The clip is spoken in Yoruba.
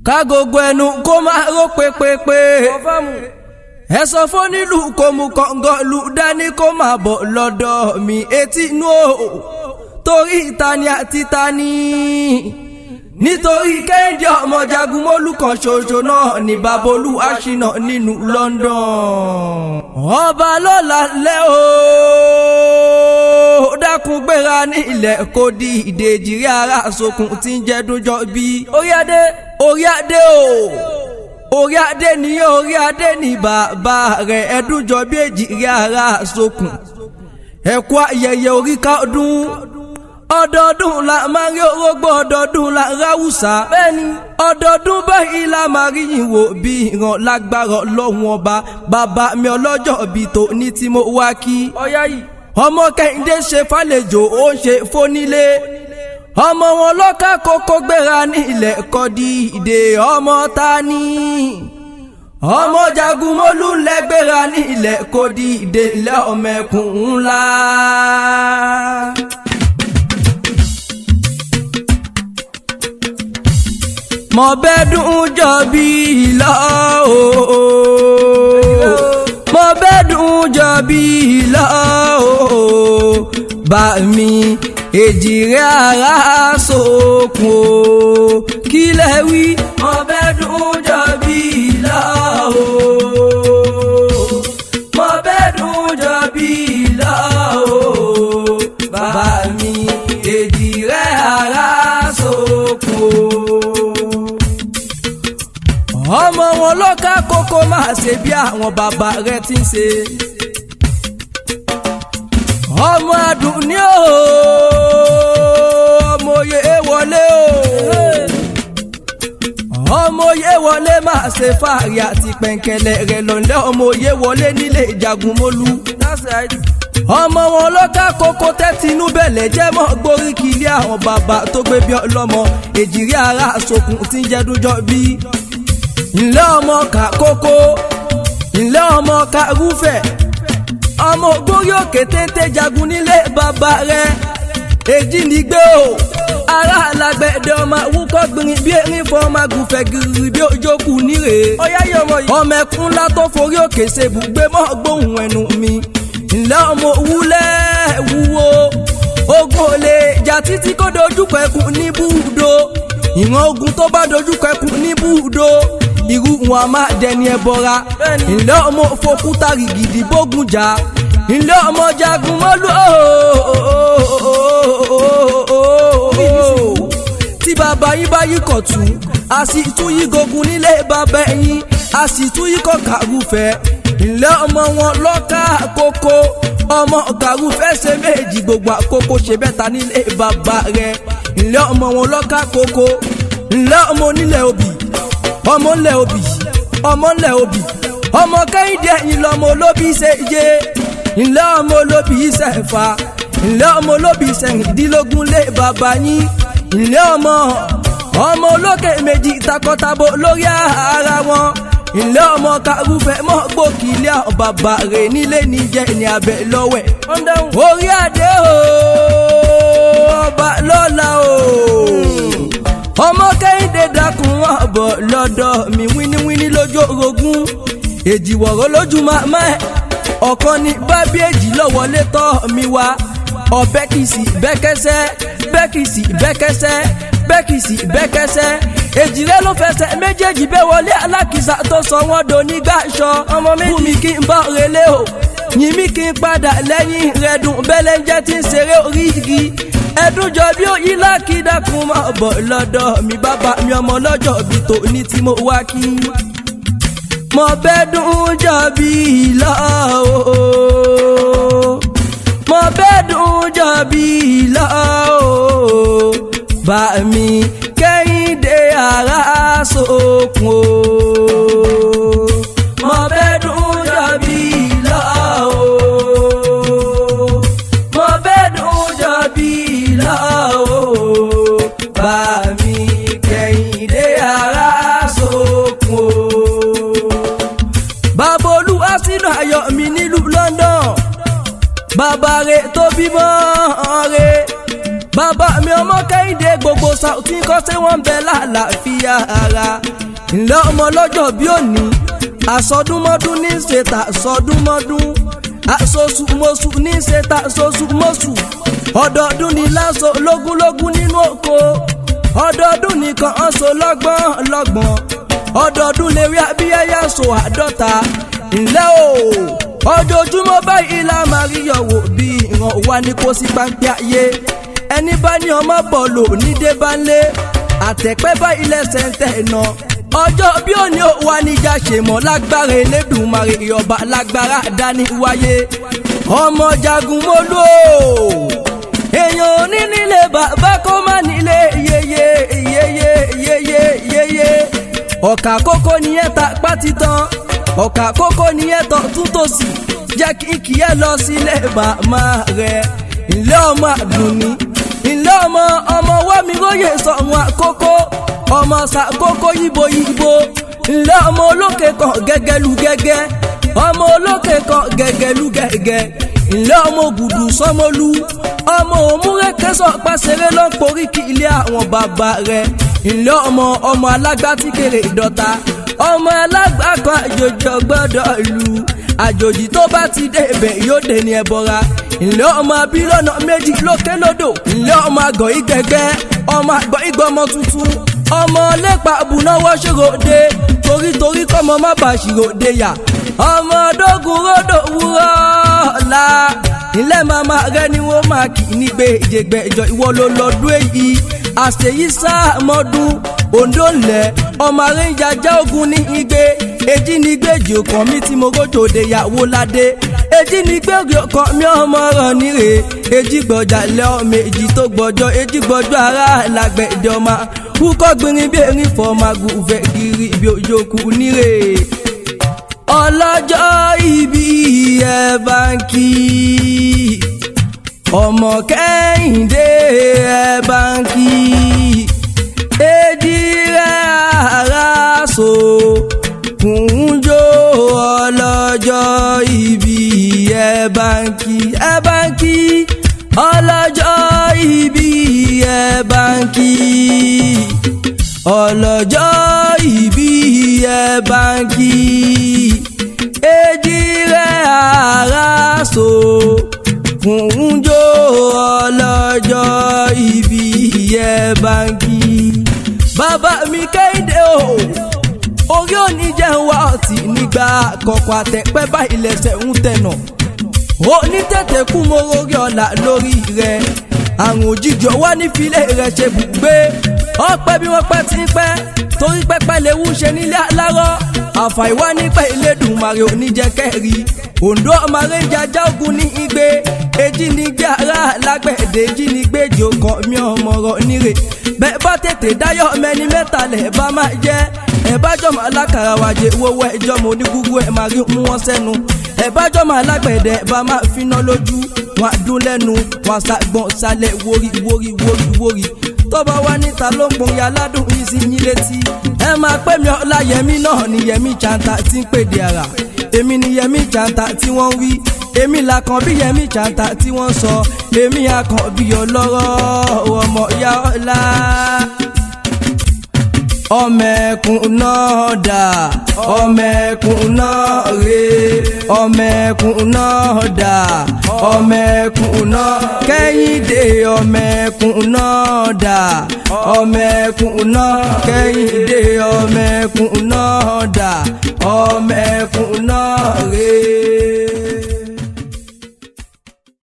kágogo ẹnu kó máa ró pépépé. ẹ sọ fún nílùú kó mú kọ̀ǹgọ̀ lù dání kó máa bọ̀ lọ́dọ̀ mi etí inú o torí tani àti tani nítorí Kẹ́hìndé ọmọ Jagunmólú kan ṣoṣo náà ní babolú àṣìnà nínú London. ọba lọ́la lẹ́ o dákun gbéra ní ilẹ̀ kò di ìdèjìrí ara sókun tí ń jẹ́ dúnjọ́ bí. orí adé o orí adé ni orí adé ni bàbá rẹ̀ ẹ̀dúnjọ́ bí èjìrí ara sókun. ẹ̀kú ayẹyẹ oríkà ọdún ọdọọdún la máa rí orógbó ọdọọdún la ráwùsá. bẹ́ẹ̀ni ọdọọdún báyìí la máa rí yín wò bí ìran lágbára lọ́wọ́n ọba bàbá mi ọlọ́jọ́ bí tó ní tí mo wá kí. ọ̀yá yìí ọmọ Kẹ́hìndé ṣe fàlejò ó ń ṣe fónílé. ọmọ wọn lọ́ka kókó gbéra ní ilẹ̀ kọ́dí ìdè ọmọ tani. ọmọ Jagunmólú lẹ́gbéra ní ilẹ̀ kọ́dí ìdè ilẹ̀ ọmọ ẹkùn ńlá. mo bẹ́dùn jọ bí lọ o mo bẹ́dùn jọ bí lọ o bá mi èjìrè ara sókun o kí lẹ wí. mo bẹ́dùn jọ bí lọ o mo bẹ́dùn jọ bí lọ o bá mi èjìrè ara sókun o. ọmọ wọn lọ́ka kókó máa ṣe bí àwọn bàbá rẹ̀ ti ń ṣe. ọmọ Àdùnní o ọmọ oyè wọlé o ọmọ oyè wọlé máa ṣe fàárì àti pẹ̀ǹkẹ̀lẹ̀ rẹ̀ lọ́lẹ́ ọmọ oyè wọlé nílé Jagunmólú. ọmọ wọn lọ́ka kókó tẹ́tínú bẹ̀lẹ̀ jẹ́ mọ́ gbóríkì ilé àwọn bàbá tó gbé bí ọlọ́mọ èjìrí ara sókun tí ń jẹ́ dúnjọ́ bí. ńlẹ́ ọmọ Kàkókó ńlẹ́ ọmọ Kàrúfẹ̀ ọmọ ògbórí òkè téńté jagun nílé bàbá rẹ̀ èjì nígbé o ará alágbẹ̀dẹ ọmọ awúkọ́ gbìnrín bí erin fọ́ ọmọ agùnfẹ̀ gírí bí ojókù níre. ọmọ ẹkún ńlá tó forí òkè ṣe bùgbé mọ́ gbóhùn ẹnu mi. ńlẹ́ ọmọ òwúlẹ̀ wúwo ogun olè jà títí kó dojúkọ ẹkùn ní búdó. ìran ogun tó bá dojúkọ ẹkùn ní búdó irú wọn a máa dẹni ẹbọra. ńlẹ́ ọmọ fòkúta rìgìdì bógun jà ńlẹ́ ọmọ Jagunmólú tí bàbá yín bá yí kọ̀tún a sì tún yí gogun nílé bàbá yín a sì tún yí kọ̀ Kàrúfẹ̀. ńlẹ́ ọmọ wọn lọ́ka Kókó ọmọ Kàrúfẹ̀ ṣe méjì gbogbo àkókò ṣe bẹ́ta nílé bàbá rẹ̀. ńlẹ́ ọmọ wọn lọ́ka Kókó ńlẹ́ ọmọ onílẹ̀ Obì ọmọ ńlẹ̀ Obì ọmọ ńlẹ̀ Obì ọmọ Kẹ́hìndé ẹ̀yìn lọ́mọ olóbì ṣe yé. ńlẹ́ ọmọ olóbì ṣẹ̀fà ńlẹ́ ọmọ olóbì ṣẹ̀rìndínlógún lé bàbá yín. ńlẹ́ ọmọ olókè méjì takọtabo lórí ara wọn. ńlẹ́ ọmọ Kàrúfẹ̀ mọ́ gbòkì ilé àwọn bàbá rẹ̀ nílé níjẹ́ ní abẹ́ lọ́wẹ̀. orí adé o ọba lọ́la o ọmọ Kẹ́hìndé dákun wọn bọ̀ lọ́dọ̀ mi wíníwíní lójú orogún èjì wọ̀rọ̀ lójú màmá ẹ̀ ọ̀kan ní bábí èjì lọ́wọ́lé tọ́ mi wá ọ̀bẹ kìsì bẹ́kẹ́sẹ́ bẹ́kìsì bẹ́kẹ́sẹ́ bẹ́kìsì bẹ́kẹ́sẹ́ èjì rẹ̀ ló fẹsẹ̀ méjèèjì bẹ́ wọlé alákìsà tó sọ wọ́n do nígbà aṣọ. ọmọ méjì bùnmi kí n bá relé o yìn mí kí n padà lẹ́yìn rẹ̀ dùn bẹ́lẹ̀ ń jẹ́ tí ń ṣeré orí igi ẹ̀dùnjọ bí òyì lákìdákun máa bọ̀ lọ́dọ̀ mi bàbá mi ọmọ lọ́jọ́ bí tó ní tí mo wá kí. mo bẹ́dùn jọ bí lọ o mo bẹ́dùn jọ bí lọ o bá mi Kẹ́hìndé ara sókun o. mo bẹ́dùn jọ bí lọ o mo bẹ́dùn jọ bí lọ o bá mi Kẹ́hìndé ara sókun o. bàbá Olúwa sínú ayọ̀ mi nílùú London bàbá rẹ̀ tó bímọ rẹ̀ bàbá mi ọmọ Kẹ́hìndé gbogbo Saoty kọ́ sí wọ́n bẹ lálàáfíà ara ńlẹ́ ọmọ lọ́jọ́ bí òní àsọdúnmọ́dún ní ṣètà sọdúnmọ́dún àsosùmọ́sù ní ṣètà sosùmọ́sù ọdọọdún ní láṣọ lógúnlógún nínú oko ọdọọdún nìkan ọ̀ṣọ́ lọ́gbọ̀n ọdọọdún lè rí abíyáyá so 50 ńlẹ́ o ojoojúmọ́ báyìí la máa rí yọ̀wò bí ìran wa ní kó sí páńpẹ́ ayé ẹni bá ní ọmọ bọ̀lò ní débánlé àtẹ̀pẹ́ báyìí lẹ́sẹ̀ ń tẹ̀ nà ọjọ́ bí òní ò wá níjà ṣèmọ̀ lágbára Elédùmarè ọba lágbára dání wáyé ọmọ jagun mólú èèyàn òní nílé bàbá kó má nílé yeye ọ̀kà kókó nìyẹn ta pátí tán ọ̀kà kókó nìyẹn tán tún tòsí jẹ́ kí kì í lọ sílẹ̀ màmá rẹ̀ ilé ọmọ àdùnní ilé ọmọ wọ́mi róye sọ̀rọ̀ àkókò ọmọ sàkókò yíbo ilé ọmọ olókè kan gẹ́gẹ́lú gẹ́gẹ́ ọmọ olókè kan gẹ́gẹ́lú gẹ́gẹ́ ilé ọmọ ògùdù sọmọlú ọmọ òmùrẹ́kẹ́sọ̀ pàṣẹrẹ lọ́pọ̀rí kí ilé àwọn bàbá rẹ̀ ilé ọmọ alágbá tí kéré ìdọ́ta ọmọ alágbá kan àjòjì gbọ́dọ̀ lu àjòjì tó bá ti dé ibẹ̀ yóò dé ní ẹbọra ilé ọmọ abílọ́nà méjì lókè lódò ilé ọmọ àgọ́ ìgẹ̀gẹ́ ọmọ àgọ́ ìgbọ́mọ tuntun ọmọ lẹ́pà àbùnáwọ́ ṣòròdé torí kọ́mọ má bàa ṣìròdé yà ọmọ ọdọ́gun ròdò wúrọ́ ọ̀la ilé màmá rẹ ni wọ́n máa kì í nígbè ìjẹgbẹ́jọ ìwọ ló lọ́dún èyí àṣeyí sáàmọ́dún Ondo ńlẹ̀ ọmọ arẹ́njàjà ogun ní igbe èjì ní gbèjì ọkàn mi tí mo rójò de yàwó ládé èjì ní gbèjì ọkàn mi ọmọ ràn níre èjì gbọ̀jà lẹ́ ọmọ èjì tó gbọ́jọ́ èjì gbọ́jọ́ ara làgbẹ̀dẹ̀ ọmọ kúkọ́ gbìnrín bí erin fọ́ magù fẹ́ kiri ibi òjòkú níre ọlọ́jọ́ ìbí ẹ̀ bá ń kí ọmọ Kẹ́hìndé ẹ̀ bá ń kí èjì rẹ̀ ara so kùnjó ọlọ́jọ́ ìbí ẹ̀ bá ń kí ọlọ́jọ́ ìbí ẹ̀ bá ń kí ọlọ́jọ́ ìbí ẹ̀ bá ń kí èjì rẹ̀ ara so kùnjó ọlọ́jọ́ ìbí ẹ̀ bá ń kí bàbá mi Kẹ́hìndé o orí òní jẹ́ ń wá ọtí nígbà kọ̀kọ̀ àtẹ̀pẹ́ báyìí lẹ́sẹ̀ ń tẹ̀nà òní tètè kú mo rórí ọ̀la lórí rẹ̀ àrùn òjijì wá ní filé rẹ̀ ṣe bùgbé ọpẹ́ bí wọ́n pẹ́ ti ń pẹ́ torí pẹ́pẹ́ léwu ṣe nílé alárọ́ àfàìwá nípa Elédùmarè oníjẹ kẹ́rì Ondo ọmọ arẹ́njàjà ogun ní igbe èjì ní gbé ara lágbẹ̀dẹ̀ èjì ní gbèjì ọkàn mi ọmọ rọ̀ níre bẹ́ẹ̀ bá tètè dáyọ̀ mẹ́ni mẹ́ta lẹ̀ bá máa jẹ́ ẹ̀ bá jọmọ alákàrà wàjẹ́ owó ẹjọ́ mo ní gúgú ẹ̀ máa rí mú wọn sẹ́nu ẹ̀ bá jọmọ alágbẹ̀dẹ̀ bá máa finá lójú wọn dún lẹ́nu wọn ṣàgbọ̀n ṣàlẹ̀ wórí tọ́ba wá níta ló ń gbòòrì aládùn yìí sí yín létí ẹ máa pẹ́ mi Ọláyẹmí náà ni Yẹmí Chanta tí ń pèdè ara èmi ni Yẹmí Chanta tí wọ́n wí èmi làkàn bí Yẹmí Chanta tí wọ́n sọ èmi àkàn bí ọlọ́rọ̀ ọmọ ya ọ̀la ọmẹkùn náà dà ọmẹkùn náà rè ọmẹkùn náà dà ọmẹkùn náà Kẹ́hìndé ọmẹkùn náà dà ọmẹkùn náà Kẹ́hìndé ọmẹkùn náà dà ọmẹkùn